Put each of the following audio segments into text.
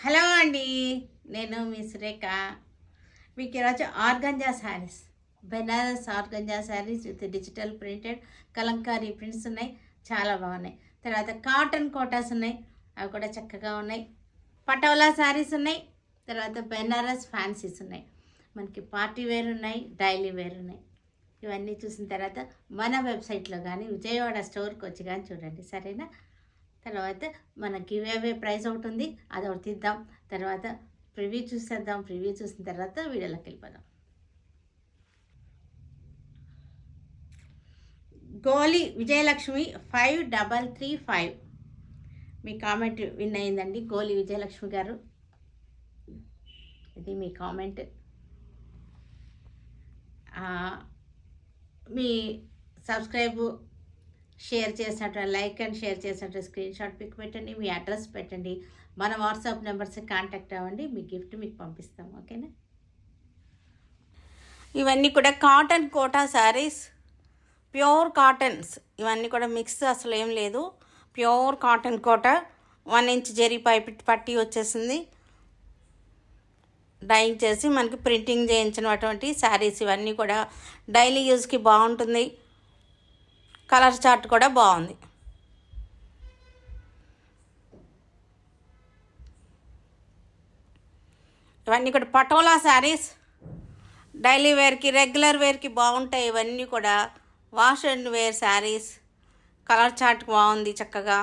Hello అండి. నేను మీ సురేఖ. మీకు ఈరోజు organza saris, Banaras organza saris with digital printed kalamkari prints ఉన్నాయి. చాలా బాగున్నాయి. తర్వాత కాటన్ కోటాస్ ఉన్నాయి, అవి కూడా చక్కగా ఉన్నాయి. పటోలా శారీస్ ఉన్నాయి. తర్వాత బెనారస్ ఫ్యాన్సీస్ ఉన్నాయి. మనకి పార్టీ వేర్ ఉన్నాయి, డైలీ వేర్ ఉన్నాయి. ఇవన్నీ చూసిన తర్వాత మన వెబ్సైట్లో కానీ విజయవాడ స్టోర్కి వచ్చి కానీ చూడండి, సరేనా? తర్వాత మన గివ్ అవే ప్రైజ్ ఒకటి ఉంది, అది ఒకటి తీద్దాం. తర్వాత ప్రివ్యూ చూసేద్దాం. ప్రివ్యూ చూసిన తర్వాత వీడియోలోకి వెళ్ళిపోదాం. గోలి విజయలక్ష్మి 5335 మీ కామెంట్ విన్ అయిందండి. గోలి విజయలక్ష్మి గారు, ఇది మీ కామెంట్. మీ సబ్స్క్రైబ్ షేర్ చేసినట్టు, లైక్ అండ్ షేర్ చేసినట్టు స్క్రీన్ షాట్ పిక్ పెట్టండి, మీ అడ్రస్ పెట్టండి, మన వాట్సాప్ నెంబర్స్కి కాంటాక్ట్ అవ్వండి, మీ గిఫ్ట్ మీకు పంపిస్తాం. ఓకేనా? ఇవన్నీ కూడా cotton Kota saris, pure cottons. ఇవన్నీ కూడా మిక్స్ అసలు ఏం లేదు, pure cotton Kota. 1 inch zari పట్టీ వచ్చేసింది, డైయింగ్ చేసి మనకి ప్రింటింగ్ చేయించినటువంటి శారీస్. ఇవన్నీ కూడా డైలీ యూజ్కి బాగుంటుంది. కలర్ చార్ట్ కూడా బాగుంది. ఇవన్నీ కూడా పటోలా శారీస్, డైలీ వేర్కి, రెగ్యులర్ వేర్కి బాగుంటాయి. ఇవన్నీ కూడా wash and wear saris. Colour chart బాగుంది చక్కగా.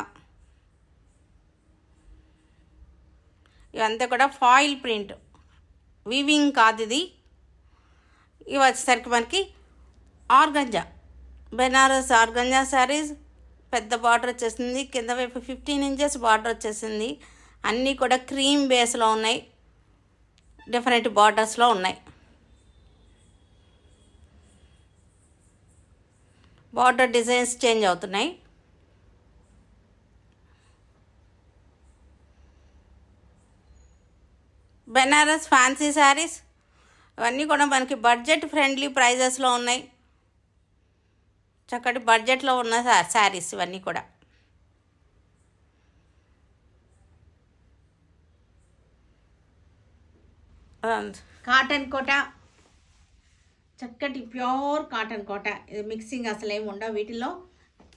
ఇవంతా కూడా ఫాయిల్ ప్రింట్, వీవింగ్ కాదు ఇది. ఇవి వచ్చేసరికి మనకి ఆర్గంజా, బెనారస్ ఆర్గంజా శారీస్. పెద్ద బార్డర్ వచ్చేసింది, కింద వైపు 15 ఇంచెస్ బార్డర్ వచ్చేసింది. అన్నీ కూడా క్రీమ్ బేస్లో ఉన్నాయి, డిఫరెంట్ బార్డర్స్లో ఉన్నాయి. బార్డర్ డిజైన్స్ చేంజ్ అవుతున్నాయి. బెనారస్ ఫ్యాన్సీ శారీస్, అవన్నీ కూడా మనకి బడ్జెట్ ఫ్రెండ్లీ ప్రైజెస్లో ఉన్నాయి. చక్కటి బడ్జెట్లో ఉన్న శారీస్ ఇవన్నీ కూడా. కాటన్ కోట, చక్కటి ప్యూర్ కాటన్ కోట. ఇది మిక్సింగ్ అసలు ఏమి ఉండవు వీటిలో.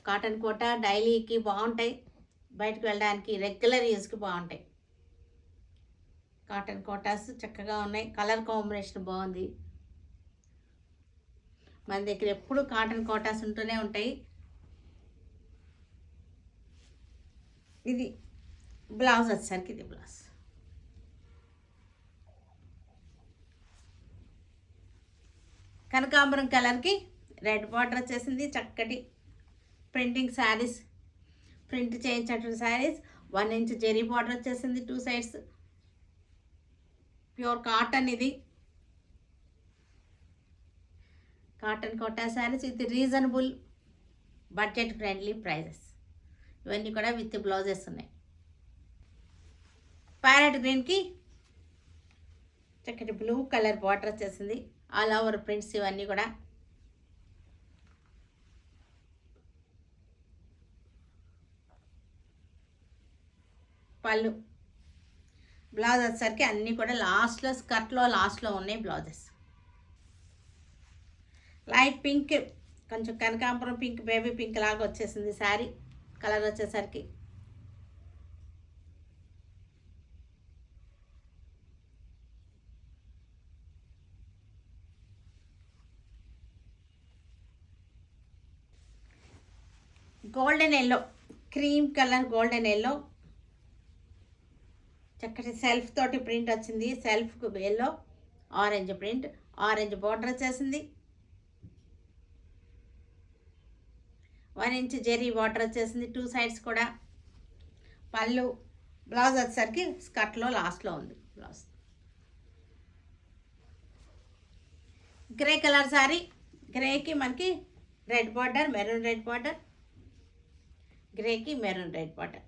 కాటన్ కోట డైలీకి బాగుంటాయి, బయటకు వెళ్ళడానికి రెగ్యులర్ యూజ్కి బాగుంటాయి. కాటన్ కోటాస్ చక్కగా ఉన్నాయి, కలర్ కాంబినేషన్ బాగుంది. మన దగ్గర ఎప్పుడు కాటన్ కోటాస్ ఉంటూనే ఉంటాయి. ఇది బ్లౌజ్ వచ్చేసరికి, ఇది బ్లౌజ్ కనకాంబరం కలర్కి రెడ్ బార్డర్ వచ్చేసింది. చక్కటి ప్రింటింగ్ శారీస్, ప్రింట్ చేయించినటువంటి శారీస్. 1 ఇంచ్ జెరీ బార్డర్ వచ్చేసింది 2 సైడ్స్. ప్యూర్ కాటన్, ఇది cotton Kota saris with reasonable budget friendly prices. ఇవన్నీ కూడా విత్ బ్లౌజెస్ ఉన్నాయి. ప్యారెట్ గ్రీన్కి చక్కటి బ్లూ కలర్ బార్డర్ వచ్చేసింది, ఆల్ ఓవర్ ప్రింట్స్. ఇవన్నీ కూడా పళ్ళు. బ్లౌజ్ వచ్చేసరికి అన్నీ కూడా లాస్ట్లో, స్కర్ట్లో లాస్ట్లో ఉన్నాయి బ్లౌజెస్. లైట్ పింక్, కొంచెం కనకాంబరం పింక్, బేబీ పింక్ లాగా వచ్చేసింది శారీ కలర్ వచ్చేసరికి. Golden yellow, cream colour golden yellow. చక్కటి సెల్ఫ్ తోటి ప్రింట్ వచ్చింది, self yellow orange print, orange border వచ్చేసింది. 1 ఇంచ్ జెరీ బార్డర్ వచ్చేసింది 2 సైడ్స్ కూడా. పళ్ళు. బ్లౌజ్ వచ్చేసరికి స్కర్ట్లో లాస్ట్లో ఉంది బ్లౌజ్. గ్రే కలర్ శారీ, గ్రేకి మనకి red border, maroon red border. గ్రేకి మెరూన్ రెడ్ బార్డర్.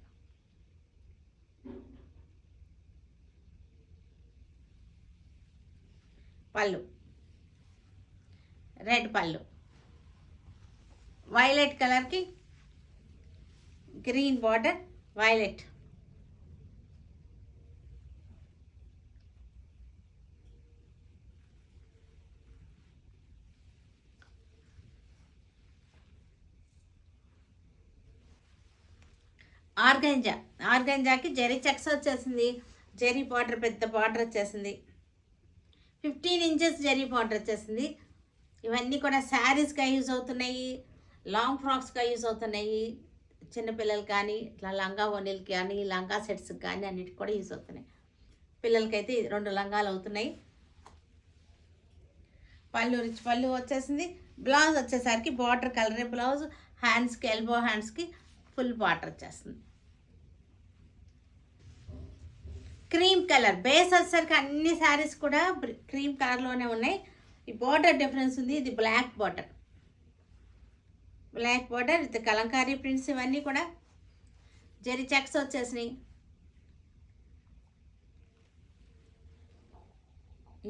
పళ్ళు రెడ్ పళ్ళు. వైలెట్ కలర్కి గ్రీన్ బార్డర్, వైలెట్. ఆర్గంజా. ఆర్గంజాకి జరీ చెక్స్ వచ్చేసింది. జరీ బార్డర్, పెద్ద బార్డర్ వచ్చేసింది. 15 ఇంచెస్ జరీ బార్డర్ వచ్చేసింది. ఇవన్నీ కూడా శారీస్గా యూజ్ అవుతున్నాయి, లాంగ్ ఫ్రాక్స్గా యూజ్ అవుతున్నాయి. చిన్నపిల్లలు కానీ ఇట్లా లంగా ఓనీలకి కానీ లంగా సెట్స్కి కానీ అన్నిటికి కూడా యూజ్ అవుతున్నాయి. పిల్లలకైతే 2 లంగాలు అవుతున్నాయి. పళ్ళు రిచ్ పళ్ళు వచ్చేసింది. బ్లౌజ్ వచ్చేసరికి బార్డర్ కలరే బ్లౌజ్. హ్యాండ్స్కి, ఎల్బో హ్యాండ్స్కి ఫుల్ బార్డర్ వచ్చేస్తుంది. క్రీమ్ కలర్ బేస్ వచ్చేసరికి అన్ని శారీస్ కూడా క్రీమ్ కలర్లోనే ఉన్నాయి. ఈ బార్డర్ డిఫరెన్స్ ఉంది. ఇది black border, black border with kalamkari prints. ఇవన్నీ కూడా జరీ చెక్స్ వచ్చేసినాయి.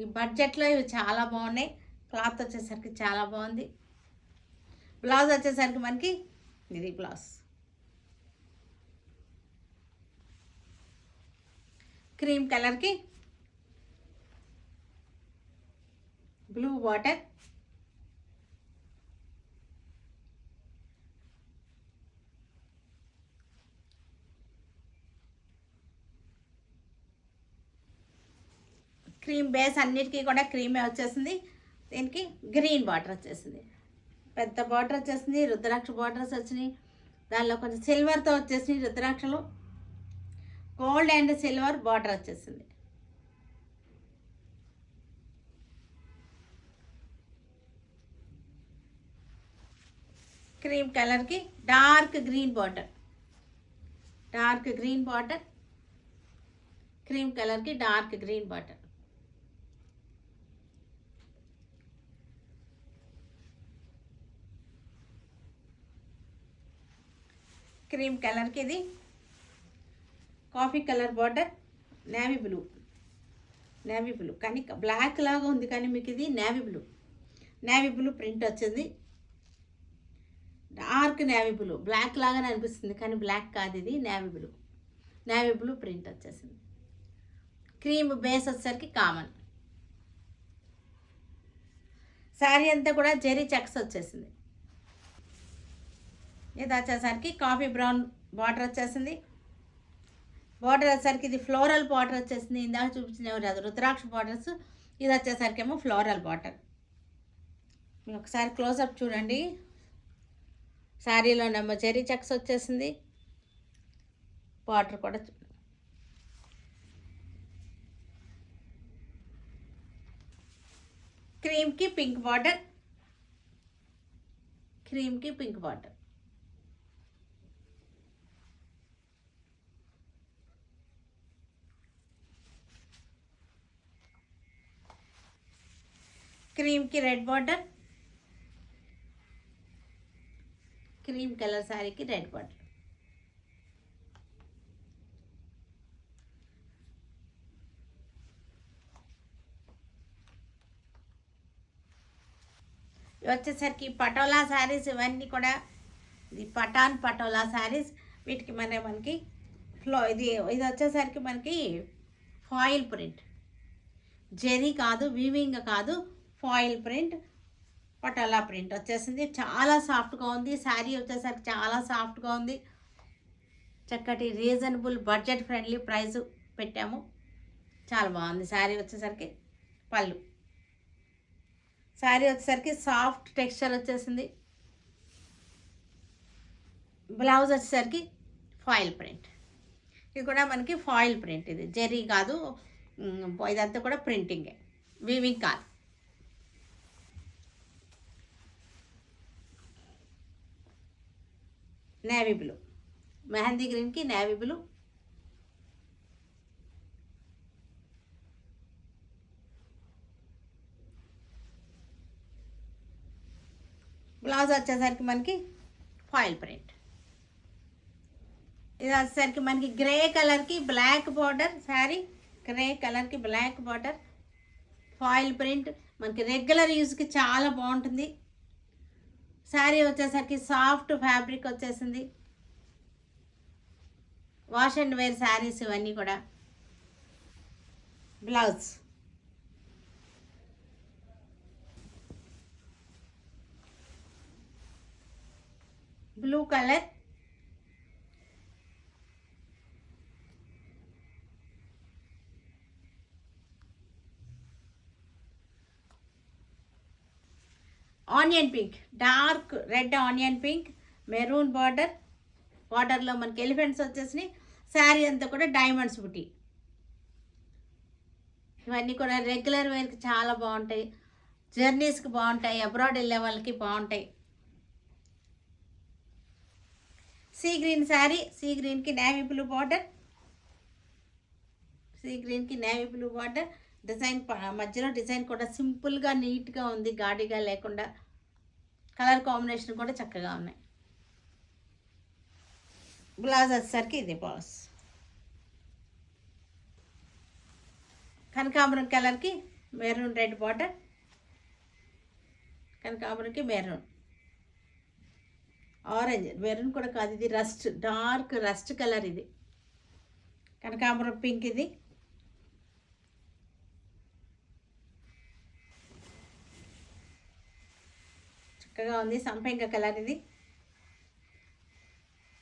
ఈ బడ్జెట్లో ఇవి చాలా బాగున్నాయి. క్లాత్ వచ్చేసరికి చాలా బాగుంది. బ్లౌజ్ వచ్చేసరికి మనకి ఇది బ్లౌజ్ క్రీమ్ కలర్కి బ్లూ బార్డర్, క్రీమ్ బేస్ అన్నిటికీ కూడా క్రీమే వచ్చేసింది. దీనికి గ్రీన్ బార్డర్ వచ్చేసింది, పెద్ద బార్డర్ వచ్చేసింది. రుద్రాక్ష బార్డర్స్ వచ్చినాయి. దానిలో కొంచెం సిల్వర్తో వచ్చేసినాయి రుద్రాక్షలు. గోల్డ్ అండ్ సిల్వర్ బార్డర్ వచ్చేసింది. క్రీమ్ కలర్కి dark green border, dark green border. Cream కలర్కి డార్క్ గ్రీన్ బార్డర్. క్రీమ్ కలర్కి ఇది coffee colour border, navy blue, navy blue కానీ బ్లాక్ లాగా ఉంది కానీ మీకు ఇది నేవీ బ్లూ ప్రింట్ వచ్చింది. డార్క్ నేవీ బ్లూ, బ్లాక్ లాగానే అనిపిస్తుంది కానీ బ్లాక్ కాదు, ఇది నేవీ బ్లూ ప్రింట్ వచ్చేసింది. క్రీమ్ బేస్ వచ్చేసరికి కామన్. శారీ అంతా కూడా జెరీ చెక్స్ వచ్చేసింది. ఇది వచ్చేసరికి కాఫీ బ్రౌన్ బార్డర్ వచ్చేసింది. బార్డర్ వచ్చేసరికి ఇది ఫ్లోరల్ బార్డర్ వచ్చేసింది. ఇందాక చూపించినవి అది రుద్రాక్ష బార్డర్స్, ఇది వచ్చేసరికి ఏమో ఫ్లోరల్ బార్డర్. మీరు ఒకసారి క్లోజప్ చూడండి. శారీలోనేమో జెరీ చెక్స్ వచ్చేసింది. బార్డర్ కూడా క్రీమ్కి పింక్ బార్డర్, క్రీమ్కి పింక్ బార్డర్. క్రీమ్కి రెడ్ బార్డర్, క్రీమ్ కలర్ శారీకి రెడ్ బార్డర్. ఇవి వచ్చేసరికి పటోలా శారీస్. ఇవన్నీ కూడా ఇది పటోలా శారీస్. వీటికి మనకి ఇది వచ్చేసరికి మనకి ఫాయిల్ ప్రింట్, జెరీ కాదు, వీవింగ్ కాదు, ఫాయిల్ ప్రింట్, పటోలా ప్రింట్ వచ్చేసింది. చాలా సాఫ్ట్గా ఉంది. శారీ వచ్చేసరికి చాలా సాఫ్ట్గా ఉంది. చక్కటి రీజనబుల్ బడ్జెట్ ఫ్రెండ్లీ ప్రైస్ పెట్టాము. చాలా బాగుంది. శారీ వచ్చేసరికి పళ్ళు, శారీ వచ్చేసరికి సాఫ్ట్ టెక్స్చర్ వచ్చేసింది. బ్లౌజ్ వచ్చేసరికి ఫాయిల్ ప్రింట్. ఇది కూడా మనకి ఫాయిల్ ప్రింట్, ఇది జెరీ కాదు, ఇదంతా కూడా ప్రింటింగే, వీవింగ్ కాదు. నేవీ బ్లూ, మెహందీ గ్రీన్కి నేవీ బ్లూ. బ్లౌజ్ వచ్చేసరికి మనకి ఫాయిల్ ప్రింట్. ఇది వచ్చేసరికి మనకి గ్రే కలర్కి బ్లాక్ బార్డర్ శారీ, గ్రే కలర్కి బ్లాక్ బార్డర్, ఫాయిల్ ప్రింట్. మనకి రెగ్యులర్ యూజ్కి చాలా బాగుంటుంది. శారీ వచ్చేసరికి సాఫ్ట్ ఫ్యాబ్రిక్ వచ్చేసింది. వాష్ అండ్ వేర్ శారీస్ ఇవన్నీ కూడా. Blouse blue colour, onion pink, dark red onion pink, maroon బార్డర్లో మనకి ఎలిఫెంట్స్ వచ్చేసినాయి. శారీ అంతా కూడా డైమండ్స్ బుటీ. ఇవన్నీ కూడా రెగ్యులర్ వేర్కి చాలా బాగుంటాయి, జర్నీస్కి బాగుంటాయి, అబ్రాడ్ వెళ్ళే వాళ్ళకి బాగుంటాయి. సీ గ్రీన్ శారీ, సీ గ్రీన్కి నేవీ బ్లూ బార్డర్, సీ గ్రీన్కి నేవీ బ్లూ బార్డర్. డిజైన్ మధ్యలో డిజైన్ కూడా సింపుల్గా నీట్గా ఉంది, గాడిగా లేకుండా. కలర్ కాంబినేషన్ కూడా చక్కగా ఉన్నాయి. బ్లౌజ్ వచ్చేసరికి ఇది బ్లౌజ్ కనకాంబరం కలర్కి మెరూన్ రెడ్ బార్డర్, కనకాంబరంకి మెరూన్ ఆరెంజ్, మెరూన్ కూడా కాదు, ఇది రస్ట్, డార్క్ రస్ట్ కలర్. ఇది కనకాంబరం పింక్, ఇది చక్కగా ఉంది. సంపంగ కలర్, ఇది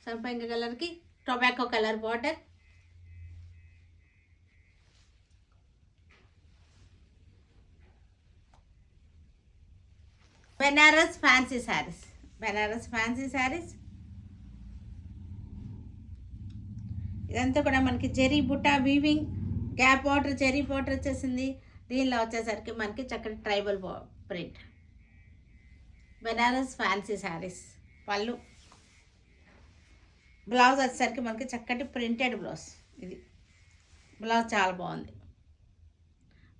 సంపంగ కలర్కి tobacco colour border. Banaras fancy saris, Banaras fancy saris. ఇదంతా కూడా మనకి జెరీ బుట్ట weaving, gap border, zari border వచ్చేసింది. దీనిలో వచ్చేసరికి మనకి చక్కటి tribal print. Banaras fancy saris. Pallu, blouse వచ్చేసరికి మనకి చక్కటి ప్రింటెడ్ బ్లౌజ్. ఇది బ్లౌజ్ చాలా బాగుంది.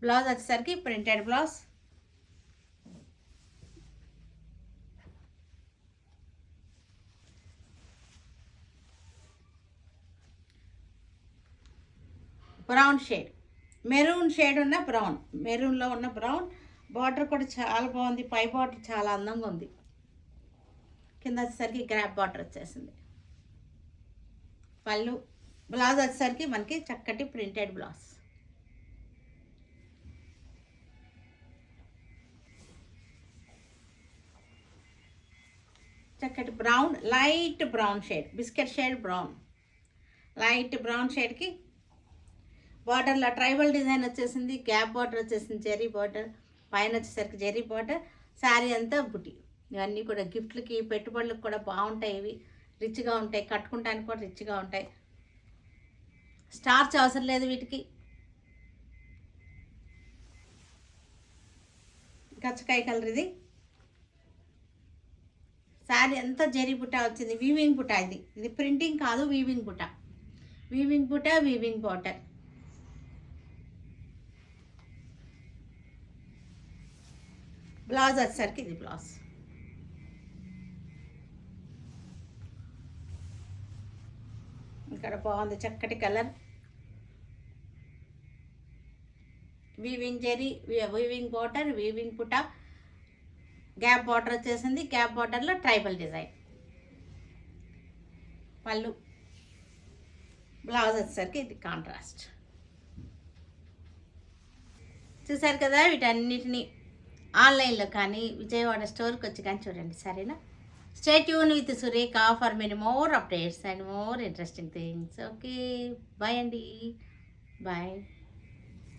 బ్లౌజ్ వచ్చేసరికి printed blouse. Brown shade, maroon shade ఉన్న బ్రౌన్, మెరూన్లో ఉన్న బ్రౌన్. బార్డర్ కూడా చాలా బాగుంది, పై బార్డర్ చాలా అందంగా ఉంది. కింద వచ్చేసరికి గ్రాప్ బార్డర్ వచ్చేసింది. పళ్ళు, బ్లౌజ్ వచ్చేసరికి మనకి చక్కటి ప్రింటెడ్ బ్లౌజ్. చక్కటి brown, light brown shade, biscuit shade brown, light brown షేడ్కి బార్డర్లో ట్రైబల్ డిజైన్ వచ్చేసింది. గ్యాప్ బార్డర్ వచ్చేసింది, జెరీ బార్డర్. పైన వచ్చేసరికి జెరీ బార్డర్. శారీ అంతా బుటీ. ఇవన్నీ కూడా గిఫ్ట్లకి, పెట్టుబడులకు కూడా బాగుంటాయి. ఇవి రిచ్గా ఉంటాయి, కట్టుకుంటానికి కూడా రిచ్గా ఉంటాయి. స్టార్చ్ అవసరం లేదు వీటికి. కచ్చకాయ కలర్ ఇది. శారీ అంతా జెరీ బుట్ట వచ్చింది, వీవింగ్ బుట్ట. ఇది ప్రింటింగ్ కాదు, వీవింగ్ బుట్ట. వీవింగ్ బుట్ట, వీవింగ్ బార్డర్. బ్లౌజ్ వచ్చేసరికి ఇది బ్లౌజ్. ఇక్కడ బాగుంది చక్కటి colour. Weaving zari, weaving border, weaving పుట, గ్యాప్ బార్డర్ వచ్చేసింది. గ్యాప్ బార్డర్లో ట్రైబల్ డిజైన్. పళ్ళు, బ్లౌజ్ వచ్చేసరికి ఇది కాంట్రాస్ట్. చూసారు కదా, వీటన్నిటిని ఆన్లైన్లో కానీ విజయవాడ స్టోర్కి వచ్చి కానీ చూడండి, సరేనా? Stay tune with Surekha for many more updates and more interesting things. Okay, bye అండి, బాయ్.